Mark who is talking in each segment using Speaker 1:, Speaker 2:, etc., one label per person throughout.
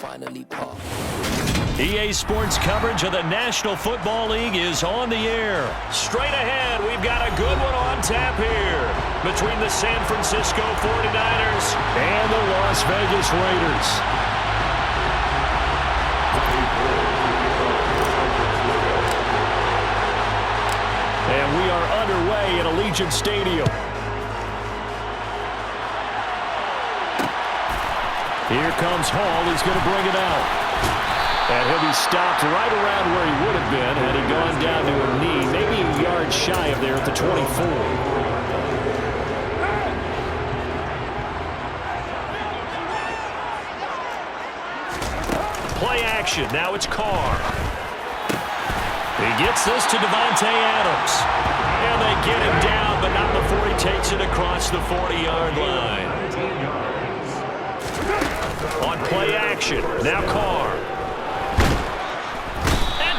Speaker 1: finally pop.
Speaker 2: EA Sports coverage of the National Football League is on the air. Straight ahead, we've got a good one on tap here between the San Francisco 49ers and the Las Vegas Raiders. And we are underway at Allegiant Stadium. Here comes Hall. He's going to bring it out. And he'll be stopped right around where he would have been had he gone down to a knee, maybe a yard shy of there at the 24. Play action. Now it's Carr. He gets this to Devontae Adams. And they get him down, but not before he takes it across the 40-yard line. On play action. Now Carr.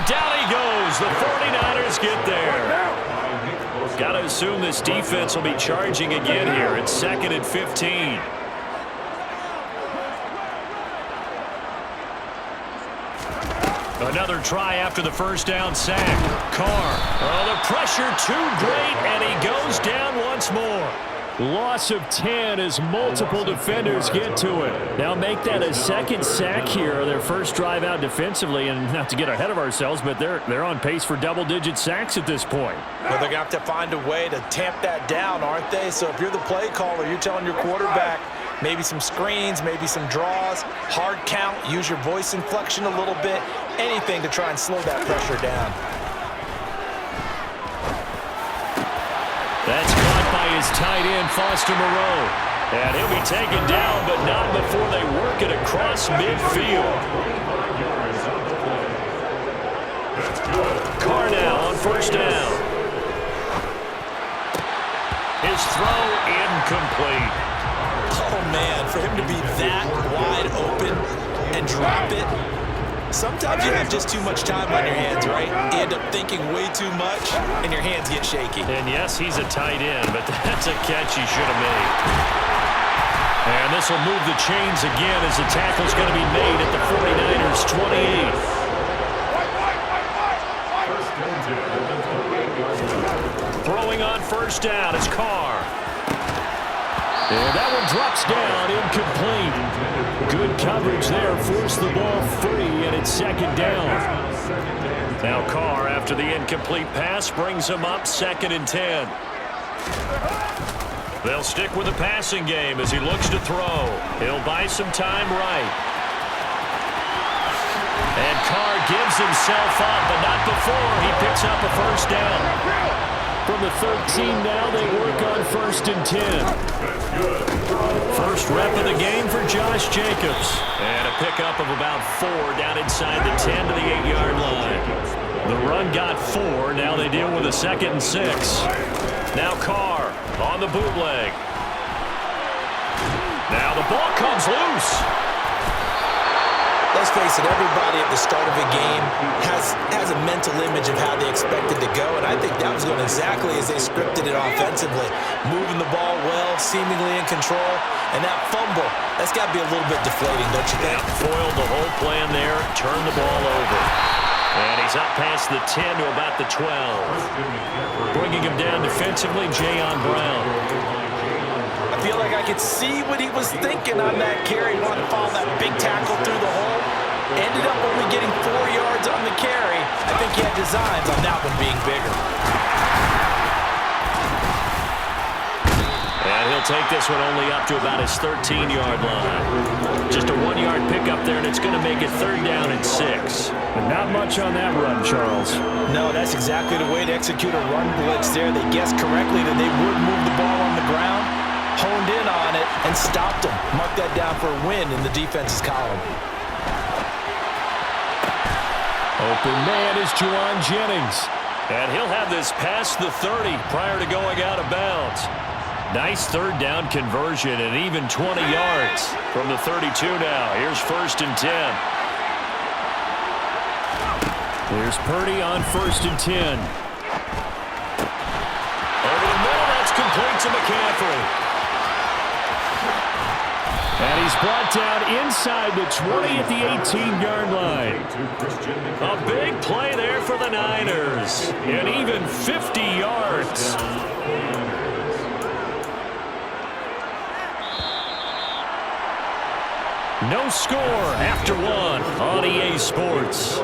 Speaker 2: Down he goes. The 49ers get there. Got to assume this defense will be charging again here. It's 2nd and 15. Another try after the first down sack. Carr. Oh, the pressure too great, and he goes down once more. Loss of 10 as multiple defenders get to it. Now make that a second sack here, their first drive out defensively, and not to get ahead of ourselves, but they're on pace for double-digit sacks at this point.
Speaker 3: Well, they're going to have to find a way to tamp that down, aren't they? So if you're the play caller, you're telling your quarterback maybe some screens, maybe some draws, hard count, use your voice inflection a little bit, anything to try and slow that pressure down.
Speaker 2: That's caught by his tight end, Foster Moreau. And he'll be taken down, but not before they work it across midfield. Carr now on first down. His throw incomplete.
Speaker 3: Oh, man, for him to be that wide open and drop it. Sometimes you have just too much time on your hands, right? You end up thinking way too much, and your hands get shaky.
Speaker 2: And yes, he's a tight end, but that's a catch he should have made. And this will move the chains again as the tackle's going to be made at the 49ers' 28. Throwing on first down is Carr. And that one drops down, incomplete. Good coverage there, forced the ball free, and it's second down. Now Carr, after the incomplete pass, brings him up 2nd and 10. They'll stick with the passing game as he looks to throw. He'll buy some time right. And Carr gives himself up, but not before he picks up a first down. From the 13 now, they work on 1st and 10. First rep of the game for Josh Jacobs. And a pickup of about 4 down inside the 10 to the 8-yard line. The run got 4. Now they deal with a 2nd and 6. Now Carr on the bootleg. Now the ball comes loose.
Speaker 3: Let's face it, everybody at the start of a game has a mental image of how they expect it to go, and I think that was going exactly as they scripted it offensively. Moving the ball well, seemingly in control, and that fumble, that's got to be a little bit deflating, don't you think?
Speaker 2: Yeah, foiled the whole plan there, turned the ball over. And he's up past the 10 to about the 12. Bringing him down defensively, Jayon Brown.
Speaker 3: I feel like I could see what he was thinking on that carry. Wanted to follow that big tackle through the hole. Ended up only getting 4 yards on the carry. I think he had designs on that one being bigger.
Speaker 2: And he'll take this one only up to about his 13-yard line. Just a 1-yard pickup there, and it's going to make it 3rd down and 6. But not much on that run, Charles.
Speaker 3: No, that's exactly the way to execute a run blitz there. They guessed correctly that they would move the ball on the ground, honed in on it, and stopped them. Mark that down for a win in the defense's column.
Speaker 2: Open man is Juwan Jennings. And he'll have this past the 30 prior to going out of bounds. Nice 3rd down conversion and even 20 yards from the 32 now. Here's 1st and 10. Here's Purdy on 1st and 10. Over the middle, that's complete to McCaffrey. And he's brought down inside the 20 at the 18-yard line. A big play there for the Niners. And even 50 yards. No score after one on EA Sports.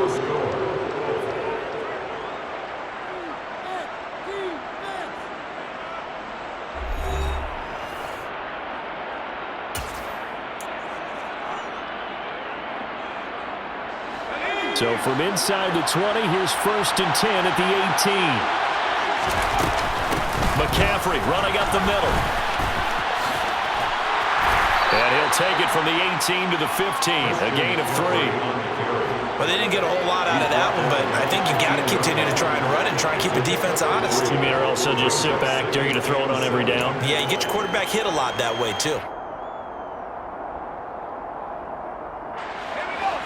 Speaker 2: So from inside the 20, here's 1st and 10 at the 18. McCaffrey running up the middle. And he'll take it from the 18 to the 15, a gain of 3.
Speaker 3: Well, they didn't get a whole lot out of that one, but I think you got to continue to try and run and try and keep the defense honest.
Speaker 2: You mean or else they'll just sit back, dare you to throw it on every down?
Speaker 3: Yeah, you get your quarterback hit a lot that way, too.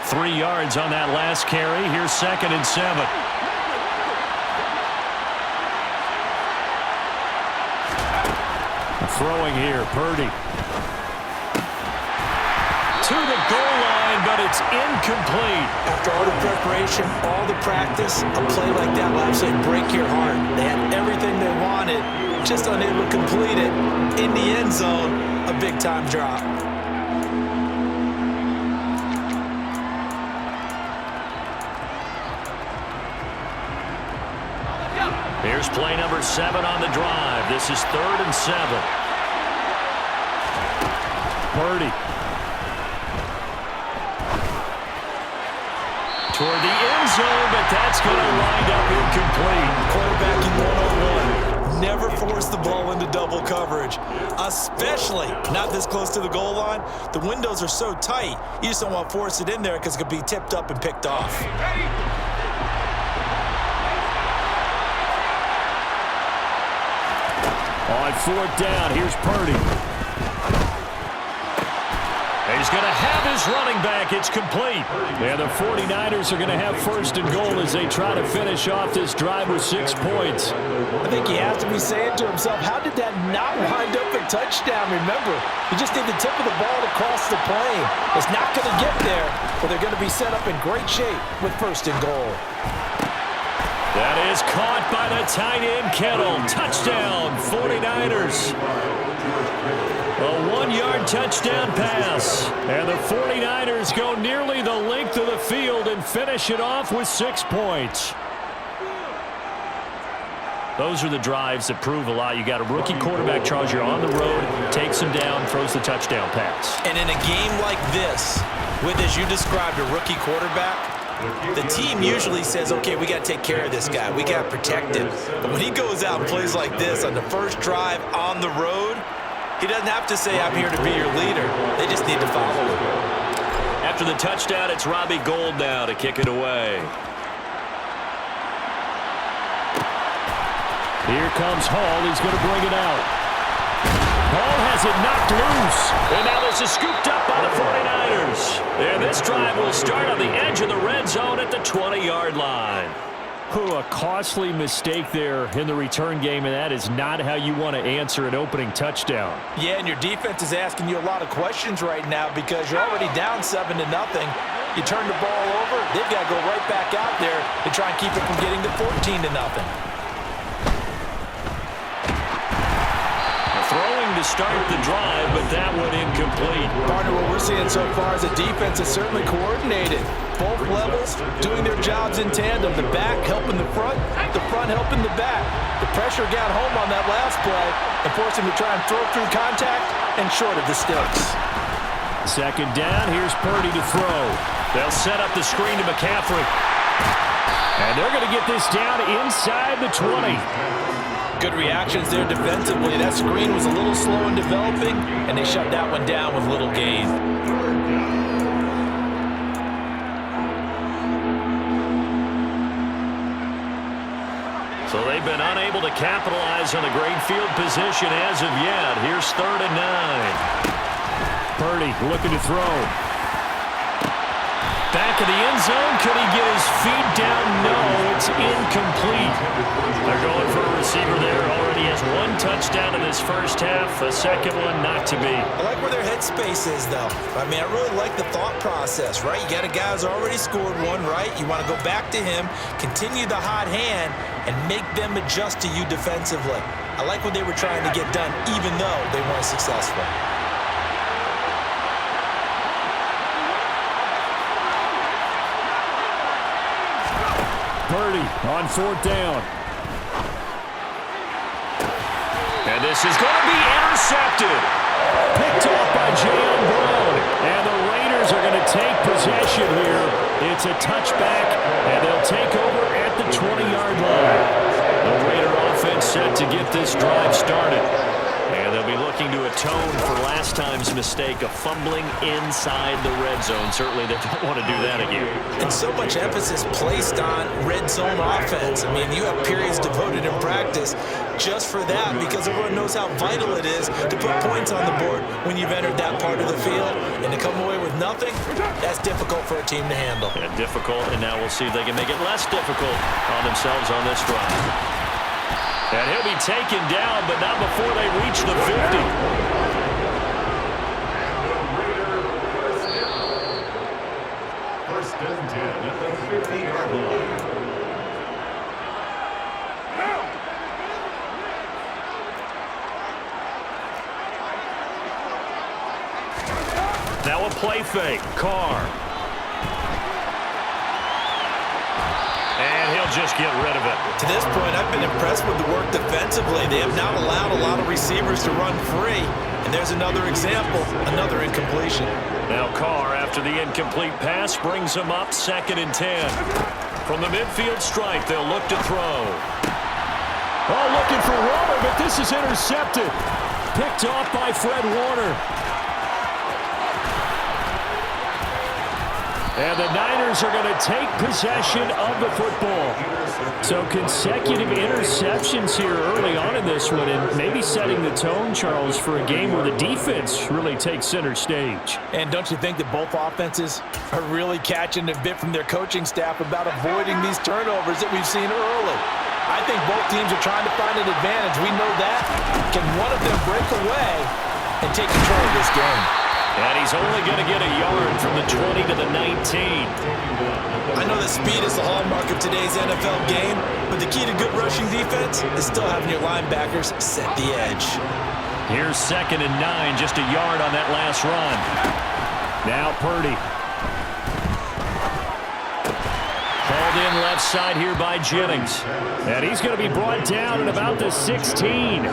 Speaker 2: 3 yards on that last carry. Here's 2nd and 7. Throwing here, Purdy. To the goal line, but it's incomplete.
Speaker 3: After all the preparation, all the practice, a play like that will absolutely break your heart. They had everything they wanted, just unable to complete it. In the end zone, a big-time drop.
Speaker 2: Here's play number 7 on the drive. This is 3rd and 7. Purdy. Toward the end zone, but that's going to wind up incomplete.
Speaker 3: Quarterbacking 101. Never force the ball into double coverage, especially not this close to the goal line. The windows are so tight, you just don't want to force it in there because it could be tipped up and picked off.
Speaker 2: On 4th down, here's Purdy. He's going to have his running back. It's complete. And the 49ers are going to have 1st and goal as they try to finish off this drive with 6 points.
Speaker 3: I think he has to be saying to himself, how did that not wind up a touchdown? Remember, you just need the tip of the ball to cross the plane. It's not going to get there, but they're going to be set up in great shape with 1st and goal.
Speaker 2: That is caught by the tight end, Kittle. Touchdown, 49ers. A 1-yard touchdown pass. And the 49ers go nearly the length of the field and finish it off with 6 points. Those are the drives that prove a lot. You got a rookie quarterback, Charles. You're on the road, takes him down, throws the touchdown pass.
Speaker 3: And in a game like this, with, as you described, a rookie quarterback, the team usually says, okay, we got to take care of this guy. We got to protect him. But when he goes out and plays like this on the first drive on the road, he doesn't have to say, I'm here to be your leader. They just need to follow him.
Speaker 2: After the touchdown, it's Robbie Gould now to kick it away. Here comes Hall. He's going to bring it out. Hall has it knocked loose. And now this is scooped up by the 49ers. And this drive will start on the edge of the red zone at the 20-yard line. A costly mistake there in the return game, and that is not how you want to answer an opening touchdown.
Speaker 3: Yeah, and your defense is asking you a lot of questions right now because you're already down 7-0. You turn the ball over, they've got to go right back out there to try and keep it from getting to 14-0.
Speaker 2: Throwing to start the drive, but that one incomplete.
Speaker 3: Partner, what we're seeing so far is the defense is certainly coordinated. Both levels doing their jobs in tandem. The back helping the front helping the back. The pressure got home on that last play and forced him to try and throw through contact and short of the sticks.
Speaker 2: 2nd down, here's Purdy to throw. They'll set up the screen to McCaffrey. And they're going to get this down inside the 20.
Speaker 3: Good reactions there defensively. That screen was a little slow in developing, and they shut that one down with little gain.
Speaker 2: So they've been unable to capitalize on the great field position as of yet. Here's 3rd and 9. Purdy looking to throw. Back of the end zone. Could he get his feet down? No, it's incomplete. They're going for a receiver there. Already has one touchdown in this first half. A second one not to be.
Speaker 3: I like where their headspace is, though. I mean, I really like the thought process, right? You got a guy who's already scored one, right? You want to go back to him, continue the hot hand, and make them adjust to you defensively. I like what they were trying to get done, even though they weren't successful.
Speaker 2: Purdy on fourth down. And this is going to be intercepted. Picked off by J.O. Brown. And the Raiders are going to take possession here. It's a touchback, and they'll take over at the 20-yard line. The Raider offense set to get this drive started. And they'll be looking to atone for last time's mistake of fumbling inside the red zone. Certainly they don't want to do that again.
Speaker 3: And so much emphasis placed on red zone offense. I mean, you have periods devoted in practice just for that because everyone knows how vital it is to put points on the board when you've entered that part of the field. And to come away with nothing, that's difficult for a team to handle.
Speaker 2: Yeah, difficult, and now we'll see if they can make it less difficult on themselves on this drive. And he'll be taken down, but not before they reach the 50.
Speaker 1: First and 10 at the 50-yard line.
Speaker 2: Now a play fake. Carr. And he'll just get rid of it.
Speaker 3: To this point, I've been impressed with the work defensively. They have not allowed a lot of receivers to run free. And there's another example, another incompletion.
Speaker 2: Now Carr, after the incomplete pass, brings him up 2nd and 10. From the midfield stripe, they'll look to throw. Oh, looking for Warner, but this is intercepted. Picked off by Fred Warner. And the Niners are going to take possession of the football. So consecutive interceptions here early on in this one, and maybe setting the tone, Charles, for a game where the defense really takes center stage.
Speaker 3: And don't you think that both offenses are really catching a bit from their coaching staff about avoiding these turnovers that we've seen early? I think both teams are trying to find an advantage. We know that. Can one of them break away and take control of this game?
Speaker 2: And he's only going to get a yard from the 20 to the 19.
Speaker 3: I know that speed is the hallmark of today's NFL game, but the key to good rushing defense is still having your linebackers set the edge.
Speaker 2: Here's 2nd and 9, just a yard on that last run. Now Purdy. Hauled in left side here by Jennings. And he's going to be brought down at about the 16.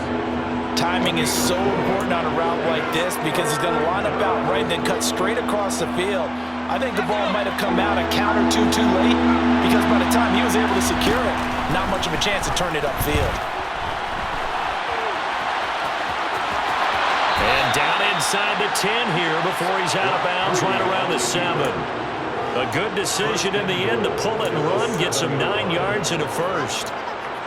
Speaker 3: Timing is so important on a route like this because he's going to line up out right and then cut straight across the field. I think the ball might have come out a count or two too late because by the time he was able to secure it, not much of a chance to turn it upfield.
Speaker 2: And down inside the 10 here before he's out of bounds right around the 7. A good decision in the end to pull it and run, get some 9 yards and a first.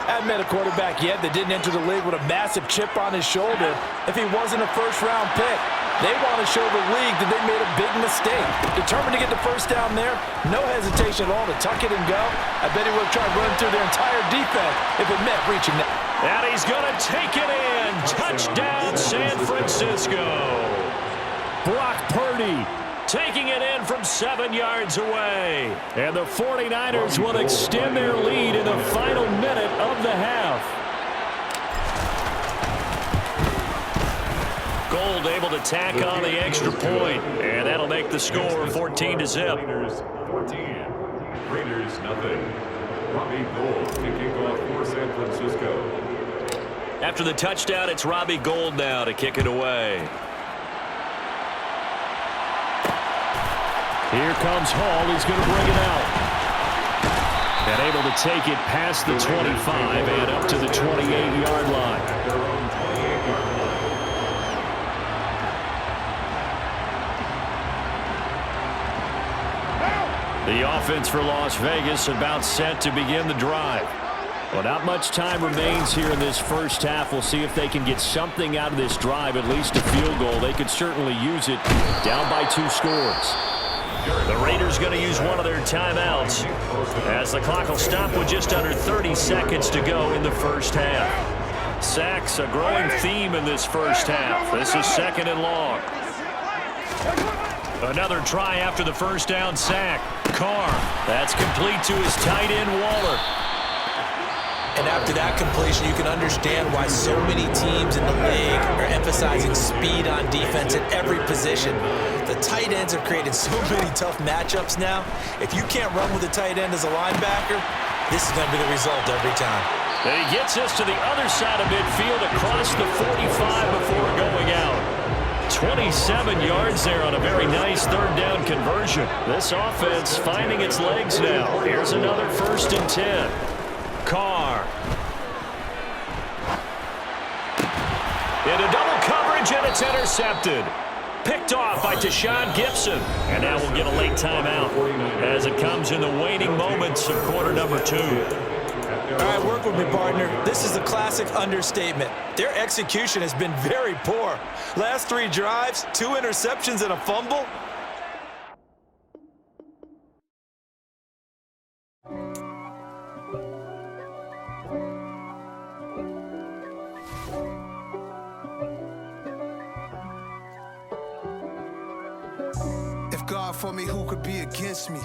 Speaker 3: I haven't met a quarterback yet that didn't enter the league with a massive chip on his shoulder if he wasn't a first-round pick. They want to show the league that they made a big mistake. Determined to get the first down there, no hesitation at all to tuck it and go. I bet he would have tried running through their entire defense if it meant reaching that.
Speaker 2: And he's going to take it in. Touchdown, San Francisco. Brock Purdy taking it in from 7 yards away. And the 49ers will extend their lead in the final minute of the half. Gold able to tack on the extra point, and that'll make the score 14-0.
Speaker 1: Raiders 14, Raiders nothing. Robbie Gould kicking off for San Francisco.
Speaker 2: After the touchdown, it's Robbie Gould now to kick it away. Here comes Hall. He's going to bring it out. And able to take it past the 25 and up to the 28-yard line. The offense for Las Vegas about set to begin the drive. Well, not much time remains here in this first half. We'll see if they can get something out of this drive, at least a field goal. They could certainly use it down by 2 scores. The Raiders going to use one of their timeouts as the clock will stop with just under 30 seconds to go in the first half. Sacks, a growing theme in this first half. This is 2nd and long. Another try after the first down sack. Carr. That's complete to his tight end, Waller.
Speaker 3: And after that completion, you can understand why so many teams in the league are emphasizing speed on defense at every position. The tight ends have created so many tough matchups now. If you can't run with a tight end as a linebacker, this is going to be the result every time.
Speaker 2: And he gets us to the other side of midfield across the 45 before going out. 27 yards there on a very nice 3rd down conversion. This offense finding its legs now. Here's another 1st and 10. Carr. Into double coverage, and it's intercepted. Picked off by Tashawn Gibson. And now we'll get a late timeout as it comes in the waning moments of quarter number 2.
Speaker 3: All right, work with me, partner. This is a classic understatement. Their execution has been very poor. Last 3 drives, 2 interceptions and a fumble.
Speaker 4: If God for me, who could be against me?